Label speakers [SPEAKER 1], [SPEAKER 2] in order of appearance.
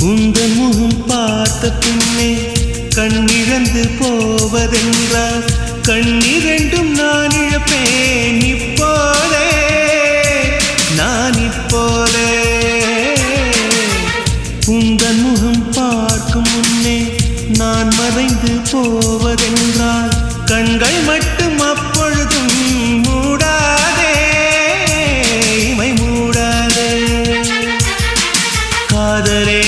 [SPEAKER 1] உந்தன் முகம் பார்த்த பின்னே கண்ணிழந்து போவதென்றால் கண்ணிரண்டும் நான் இழப்பேன் இப்போதே நான் இப்போதே உந்தன் முகம் பார்க்கும் முன்னே நான் மறைந்து போவதென்றால் கண்கள் மட்டும் அப்பொழுதும் மூடாதே இமை மூடாதே காதலே